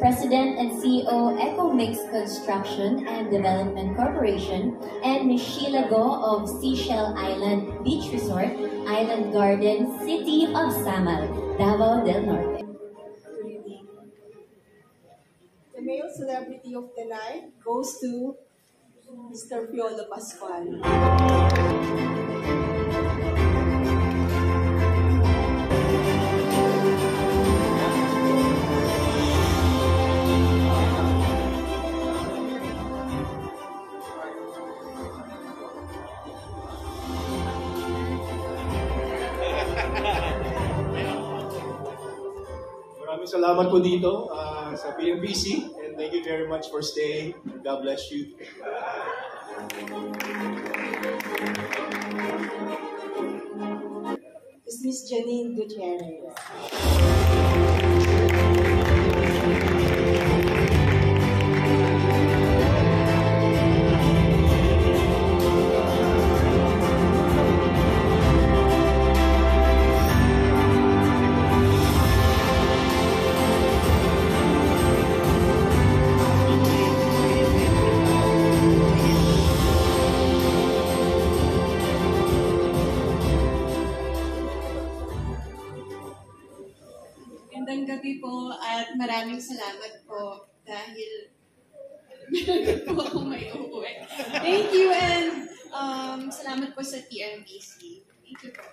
President and CEO, Ecomix Construction and Development Corporation, and Ms. Sheila Go of Seashell Island Beach Resort, Island Garden, City of Samal, Davao del Norte. The male celebrity of the night goes to Mr. Piolo Pascual. Maraming salamat po dito sa PMBC, and thank you very much for staying. God bless you. Is Miss Janine Gutierrez. Magandang gabi po at maraming salamat po dahil meron po akong may uuwi. Thank you and salamat po sa TMBC. Thank you po.